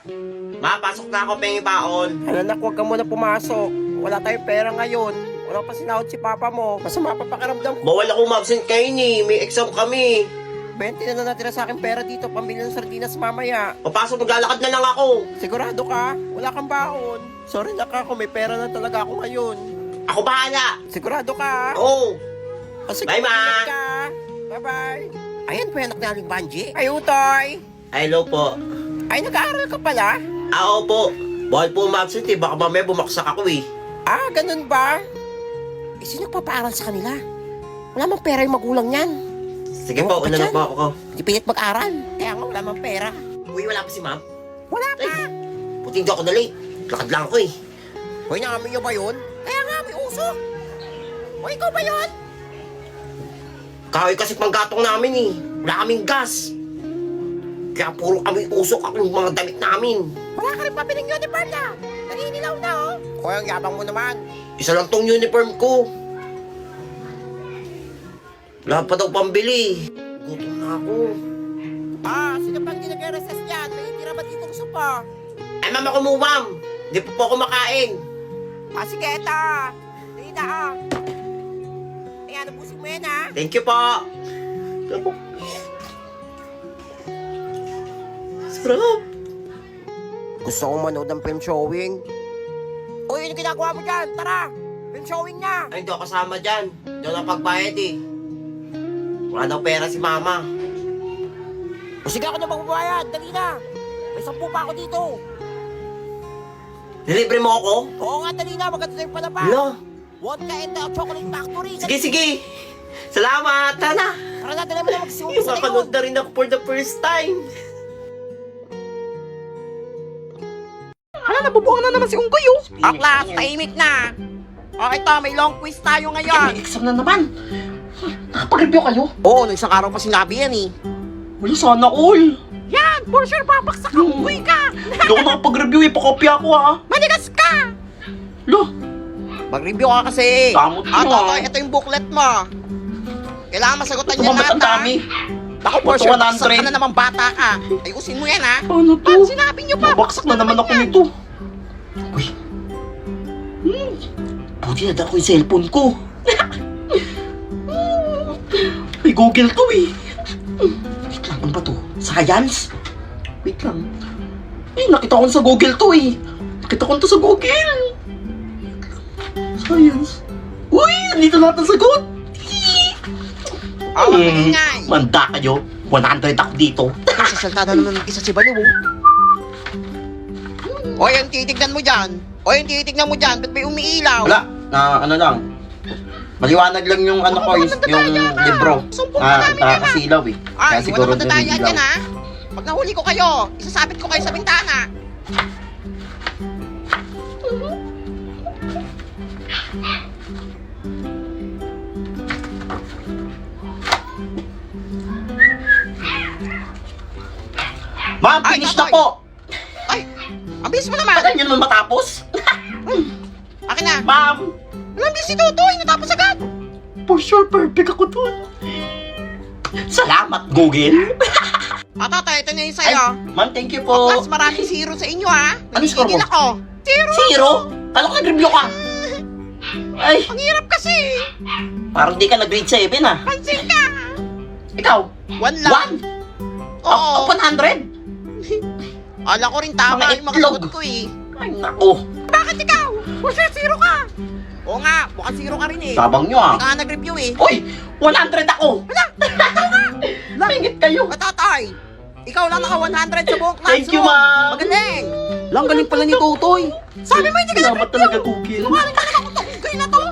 Ma, pasok na ako, pengi baon. Anak, huwag ka muna pumasok. Wala tayong pera ngayon. Wala pa sinahod si papa mo. Masama pa pakiramdam ko. Bawal ako ma-absent kayo ni. May exam kami. 20 na natira sa akin pera dito. Pambili ng sardinas mamaya. Papasok, maglalakad na lang ako. Sigurado ka? Wala kang baon. Sorry na ako, may pera na talaga ako ngayon. Ako bahala. Sigurado ka? Oo. Sige, Bye, Ma. ingat ka. Bye-bye. Ayan po yung anak ni Aling Banji. Ay, Utoy. Hello po. Ay, nag-aaral ka pala? Po. Bawal po ma-absent eh. Baka mamaya bumaksak ako eh. Ah, ganun ba? Eh, sino nagpapaaral sa kanila? Wala mang pera yung magulang niyan. Sige po, una na po ako. Hindi pilit mag-aral. Kaya nga wala mang pera. Uy, wala pa si ma'am. Wala pa. Ay, puti hindi ako na late. Lakad lang ako eh. Hoy, naamin niyo ba yun? Kaya nga, may usok. Hoy, ikaw ba yun? Kahoy kasi panggatong namin eh. Wala kaming gas. Kaya puro kami usok ako yung mga damit namin. Wala ka rin pabiling uniform na. Naninilaw na, oh. Hoy, ang yabang mo naman. Isa lang tong uniform ko. Wala pa daw pambili. Gutom na ako. Ah, sino pang di nag-recess yan? May tira ba dito gusto pa? Ay, mama ko mo, ma'am. Hindi po ako makain. Ah, sige, eto. Dali na, ah. Ayan, nabusin mo yan, ah. Thank you po. Sarap. Gusto kong manood ng film showing. Uy, ano ginagawa mo dyan? Tara! Film showing na! Ay, hindi ako kasama dyan. Hindi ako napagbayad eh. Wala daw pera si mama. O sige, ako na magbabayad. Dali na! May 10 pa ako dito. Delivery mo ako? Oo nga, dali na. Maganda na yung palaba. Hello? Vodka and the chocolate factory. Sige, sige. Salamat. Tara na. Tara na, dali mo na magsisimula sa Mapanood likod. na rin ako for the first time. Hala, nabubuhan na naman si Unggoy, oh. Aklas, tahimik na. O, ito, may long quiz tayo ngayon. May exam na naman. Nakapag-review kayo? Oo, nung isang araw pa sinabi yan, eh. Wala sana all. Yan, for sure, babaksak ka, Unggoy ka. Hindi ako nakapag-review eh. Pakopya ako ha. Manigas ka. Lo, Mag-review ka kasi. Damot mo, Totoy, ito yung booklet mo. Kailangan masagutan niya tumamat lahat, ang dami. Ako, for Bato sure, 100. baksak ka na naman bata ka. Ayusin mo yan, ha? Paano to? Ba't sinabi niyo pa? Babaksak na naman ako nito. Uy. Buti na dala ko yung cellphone ko. May Google to eh. Wait lang, ano ba to? Science? Wait lang. Eh, nakita ko sa Google to eh. Nakita ko to sa Google. Science. Uy, nandito lahat ang sagot. Oh, maingay. Manda kayo. 100 ako dito. Sasalta na naman ng isa si Baliw. O, yung titignan mo dyan. Ba't may umiilaw? Wala, ano lang. Maliwanag lang yung ano ko, yung libro. Kasi ilaw eh. Ay, Kaya wala siguro naman tayo ilaw. dyan, ha? Pag nahuli ko kayo, isasabit ko kayo sa bintana. Ma'am, Ay, finish na Totoy. po! Ay, ang bilis mo naman. Tagal nyo naman matapos? Akin na. Ma'am! Walang bilis si Totoy, natapos agad. For sure, perfect ako dun. Salamat, Google! Totoy, ito na yung Ay, sa'yo. ma'am, thank you po. Plus, maraming zero sa inyo, ha? Ano score mo? Nanggigil ako. Zero! Zero? Kala ko nag-review ka. Ay, Ang hirap kasi. parang di ka nag-grade 7 ah. Pansin ka. Ikaw? 1 lang. 1? Oo. 100? Ala ko rin tama Mga yung mga itlog. sagot ko eh. Ay, nako. Bakit ikaw? For sure, zero ka. Oo nga, mukhang zero ka rin eh. Tabang nyo ah. Hindi ka nga nag-review eh. Uy! 100 ako! Langit kayo! Totoy, ikaw lang naka 100 sa buong classroom. Thank you, ma'am. Magaling. Lang galing pala ni Totoy. Sabi mo hindi ka Salamat talaga, Google. Lumali ka naman kung tunggoy na to.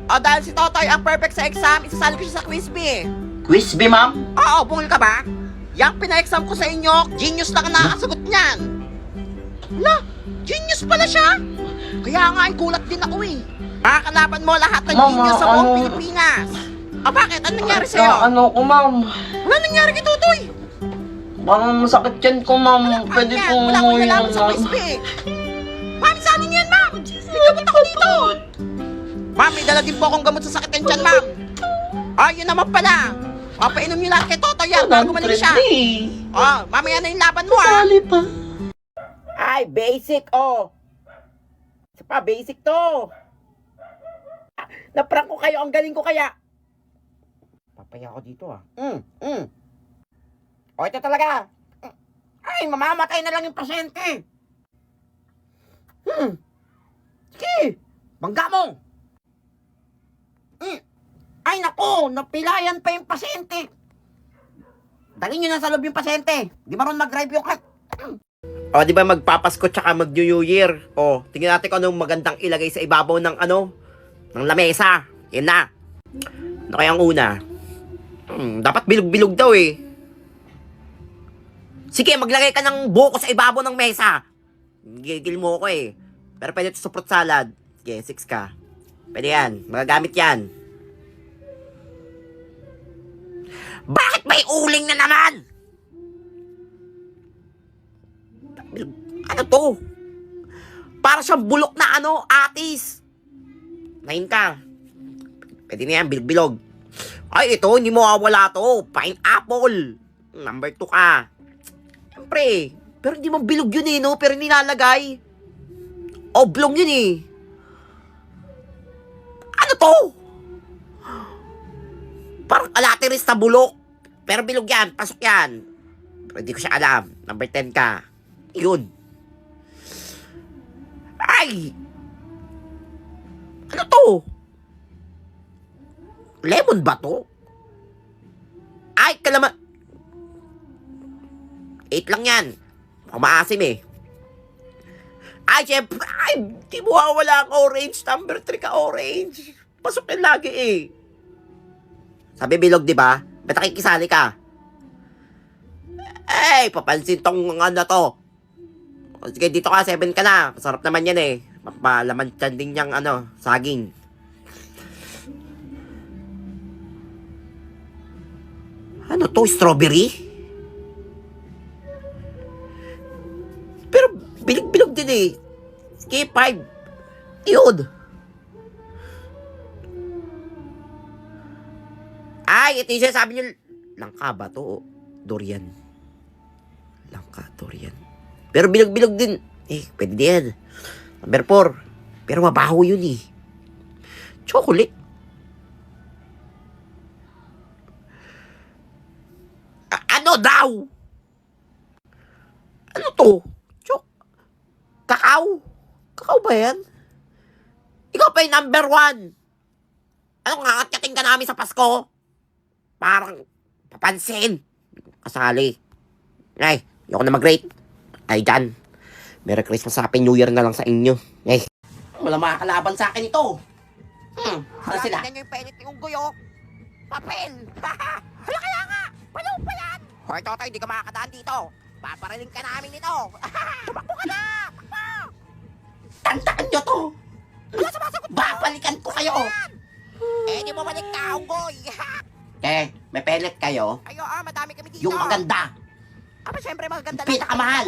O dahil si Totoy ang perfect sa exam, isasali ko siya sa quiz bee. Quiz B, ma'am? Oo, bungil ka ba? Yang pina-exam ko sa inyo, genius lang ang nakakasagot niyan. Hala, genius pala siya. Kaya nga, ay gulat din ako eh. Makakalaban mo lahat ng Mama, genius sa buong ano? Pilipinas. Bakit? Ano nangyari sa'yo? Ano ko, ma'am? Wala nangyari kay Tutoy. Parang masakit yan ko, ma'am. Pwede Ayan, pong wala akong umuwi nalaman ng sa quiz bee. Ma'am, saan niyan, ma'am? Gamot ako dito. Ma'am, may dala din po akong gamot sa sakit ng tiyan, ma'am. Yun naman pala. Papainom niyo lahat kay Totoy yan bago mali siya. eh. Mamaya na yung laban mo, ha? Sali pa. Ay, basic, oh. Isa pa, basic to. Naprank ko kayo, ang galing ko kaya. Papaya ako dito, ah. O, ito talaga. Ay, mamamatay na lang yung pasyente. Sige, bangga mo. Ay, nako, napilayan pa yung pasyente. Dalhin nyo na sa loob yung pasyente. Di marunong mag-drive yung kat. O, di ba magpapasko tsaka mag-New Year? O, tingnan natin kung anong magandang ilagay sa ibabaw ng ng lamesa. Yan na. Ano kaya ang una? Dapat bilog-bilog daw eh. Sige, maglagay ka ng buko sa ibabaw ng mesa. Gigil mo ko eh. Pero pwede ito sa fruit salad. Sige, 6 ka. Pwede yan. Magagamit yan. Bakit may uling na naman? Ano to? Para siyang bulok na atis. 9 ka. Pwede na yan, bilog-bilog. Ay, ito, hindi mo wala to. Pineapple. Number 2 ka. Siyempre, pero hindi mo bilog yun eh, no? Pero nilalagay. Oblong yun eh. Ano to? Parang kalatiris na bulok. Pero bilog yan, pasok yan. Pero hindi ko siya alam. Number 10 ka. Yun. Ay! Ano to? Lemon ba to? Ay, kalaman. 8 lang yan. Kumaasim eh. Ay, syempre. Ay, di mo wala ang orange. Number 3 ka orange. Pasok yan lagi eh. Sabi bilog, di ba? Ba't nakikisali ka? Ay, papansin tong to. Sige, dito ka, 7 ka na. Masarap naman yan eh. Malaman dyan din yung saging. Ano to? Strawberry? Pero bilog-bilog din eh. Sige, 5. Yun. Ay, ito yung sinasabi nyo. Langka ba to? Durian. Langka, durian. Pero bilog-bilog din. Eh, pwede din. Number 4. Pero mabaho yun eh. Chocolate. Ano daw? Ano to? Kakao? Kakao ba yan? Ikaw pa yung number 1. Ano nga, katkating ka namin sa Pasko? Parang papansin. Kasali. Ay, ayoko na mag-rate. Ay, dyan. Merry Christmas, Happy New Year na lang sa inyo. Ay. Wala makakalaban sa akin ito. Saan sila? Tingnan nyo yung penit yung guyo. Papel. Hala kaya nga. Palaw pa yan. Hoy, Totoy, hindi ka makakadaan dito. Papariling ka namin nito. Tumakbo ka na. Takbo. Tandaan nyo to. Wala sumasagot. Babalikan ko kayo. Eh, di mo balik ka, unggoy. May pellet kayo? Ayo, madami kami dito. Yung maganda. Aba, syempre maganda Yung pinakamahal.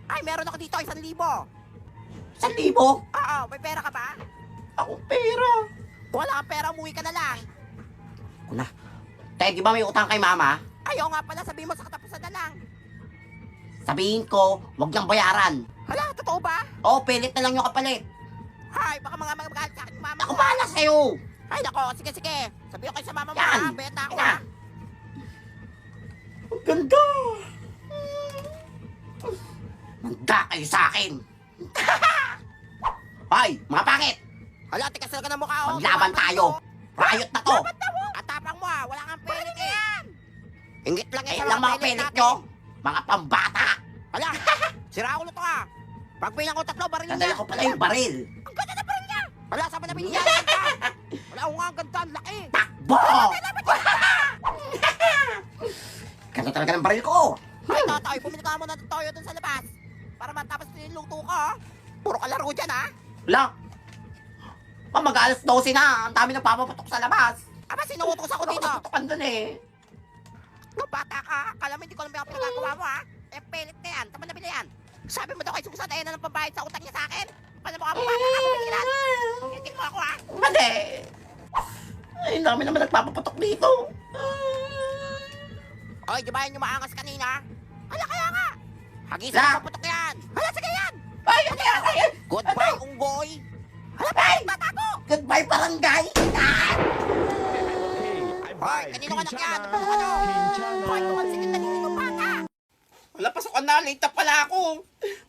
Ay, meron ako dito, 1,000. 1,000? Oo, may pera ka ba? Ako pera. Kung wala kang pera, umuwi ka na lang. Ako na. Di ba may utang kay mama? Ayaw nga pala, sabihin mo sa katapusan na lang. Sabihin ko, wag niyang bayaran. Hala, totoo ba? Oo, pellet na lang yung kapalit. Ay, baka mga magalit sa akin yung mama Ako ko. bahala sa'yo. Ay, nako, sige. Sabihin ko kayo sa mama mo, Yan. ha? Bayad na ako, Yan. ha? Ang ganda. Manda kayo sa akin. Hoy, mga pangit. Hala, tikasal ka ng mukha, oh. Maglaban tayo. Riot na to. At tapang mo, ha? Wala kang pelit, eh. Ingit lang yan Eh sa lang mga pellet natin. nyo. Mga pambata. Hala, sira ulo to, ha? Pag bilang ko 3, baril Nadala niya. ko pala yung baril. Ang ganda na baril niya. Hala, saan ba nabili niya? Wala ko nga, ang ganda, ang laki. Takbo! Ganda talaga ng baril ko. Ay, Totoy, bumili ka muna ng toyo dun sa labas. Para matapos niluto ko, ha? Puro kalaro dyan, ha? Wala. Mag-alas 12 na. Ang dami na papapatok sa labas. Aba, sinuutos ako dito. Tutukan dun eh. Nung bata ka, akala mo hindi ko alam yung pinagagawa mo, ha? Eh, pelit na yan. Tama na bila yan. Sabi mo daw kay Susan, ayun na ng pambayad sa utang niya sa akin. Paano mo ka bata ka, bumigilan? Hindi mo ako, ha? Mali. Ay, ang dami naman nagpapapatok dito. Oy, di ba yun yung maangas kanina? Hala, kaya nga. Hagisan La. mo sa putok yan. Hala, sige. Ay, ano yan? Ay, goodbye, unggoy. Halapay! Bata ko! Goodbye, barangay! Ah! Hoy, kanino ka nakyan? Ano? Hoy, tumansin yung nalilino bata! Wala, pasokan na. Late na pala ako.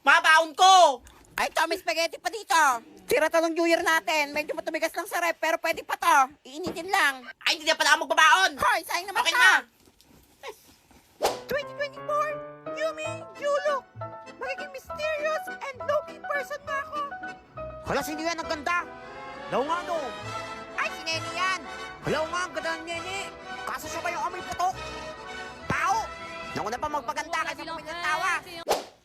Mabaon ko! Ay, ito, may spaghetti pa dito. Sira to ng New Year natin. Medyo matumigas lang sa rep, pero pwede pa to. Iinitin lang. Ay, hindi na pala ako magbabaon. Hoy, sayang naman okay na. 2024, Yumi, Yulo. Magiging mysterious and low-key person na ako. Hala, sino yan? Ang ganda. Daw nga no. Ay, si Nene yan. Hala nga, ang ganda ng Nene. Kaso siya ba yung amoy putok? Tao. Nauna pa magpaganda kaysa pumili ng tawa.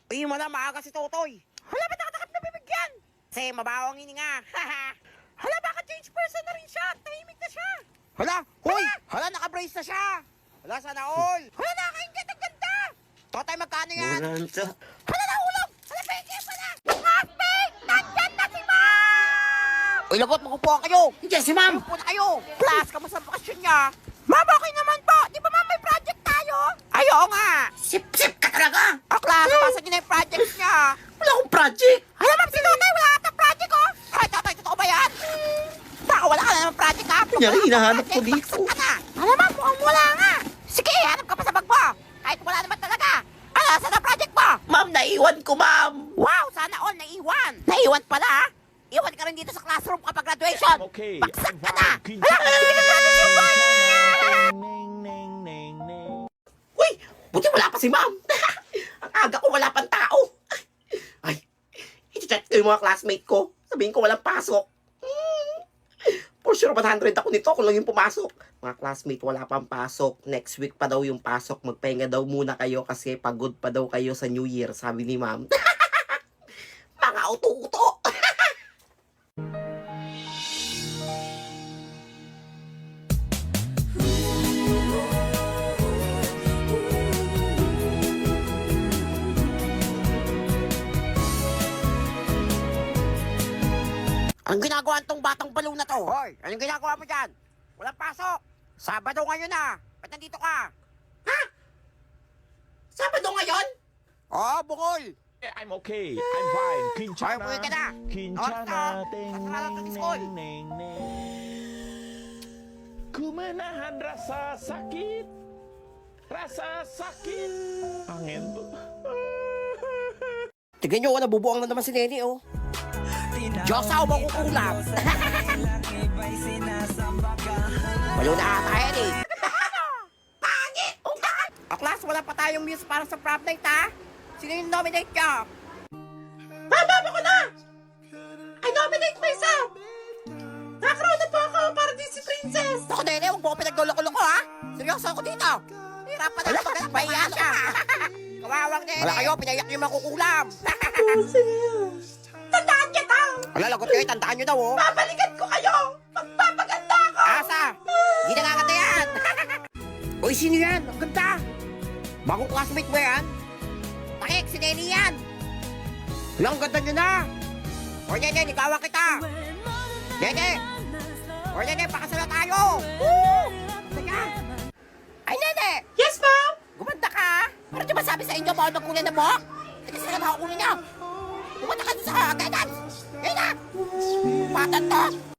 Uy, madam, maaga si Totoy. Hala, ba't nakatakap na bibigyan? Kasi mabaho ang hininga. Hala, baka change person na rin siya. Tahimik na siya. Hala, hoy. Hala, naka-brace na siya. Hala, sana all. Hala, nakakaingit. Ang ganda. Totoy, magkano yan? Hala, nahulog. Hala, peke pala. Classmate, nandyan na si Ma'am. Uy, lagot, makupuha kayo. Hindi, si Ma'am. Makupuha na kayo. Class, kamusta ang bakasyon niya? Ma'am, okay naman po. Di ba, Ma'am, may project tayo? Ay, oo nga. Sip-sip ka talaga. O, class, pasa niyo na yung project niya. Wala akong project. Hala, Ma'am, si Totoy, wala atang project, oh. Ay, Totoy, totoo ba yan? Baka wala ka na naman project, ha? Kunyari, hinahanap ko dito. Bakit ka na? Hala, Ma'am, mukhang wala nga. Sige, hanap ka pa sa bag mo. Kahit wala naman talaga. Ano, saan ang project mo? Ma'am, naiwan ko, ma'am. Wow, sana all naiwan. Naiwan pala, ha? Iwan ka rin dito sa classroom kapag graduation. Okay, Baksak I'm ka na. fine. Hala, hindi ka graduate yung boy. Uy, buti wala pa si ma'am. Ang aga ko, wala pang tao. Ay, iti-chat ko yung mga classmate ko. Sabihin ko walang pasok. For sure, 100 ako nito kung lang yung pumasok. Mga classmate, wala pang pasok. Next week pa daw yung pasok. Magpahinga daw muna kayo kasi pagod pa daw kayo sa New Year, sabi ni ma'am. Mga uto-uto. Anong ginagawa nitong batang balo na to? Hoy, anong ginagawa mo dyan? Walang pasok. Sabado ngayon na. Ba't nandito ka? Ha? Sabado ngayon? Oo, bukol. I'm okay. I'm fine. Hoy, Kinchana. umuwi ka na. Kinchana. Oras Ting, na. Pasok na lang sa school. neng, neng. Ku menahan rasa sakit. Rasa sakit. Angin tuh. Tignan nyo, nabubuang na naman si Nene, oh. Diyos ako makukulam. Walo na ata yan, eh. Pangit! O, class, wala pa tayong muse para sa prom night, ha? Sino yung nominate nyo? Mama ko na! I nominate myself! Nakakroon na po ako para din si Princess! Ako, Nene, huwag mo ko pinagluloko-loko, ha? Seryoso ako dito! Hirapan na ako maghanap, pahiya siya! Kawawang Nene! Wala kayo, pinayak niyo makukulam! Tandaan niya daw! Wala, lagot kayo, tandaan niyo daw, oh! Babalikan ko kayo! Magpapaganda ako! Asa! Hindi nakakata yan! Uy, sino yan? Ang ganda! Bagong classmate mo yan? Takik, si Nene yan! Wala, ang ganda niyo na! O, Nene, ikawan kita! Nene! O, Nene, pakasal na tayo! Woo! Teka! Ay, Nene! Yes, ma'am! Gumanda ka! Pero di ba sabi sa inyo, bawal magkulay na buhok? Hindi sila makakulay niya! Gumanda ka doon sa agad! Ngayon na! Patan to!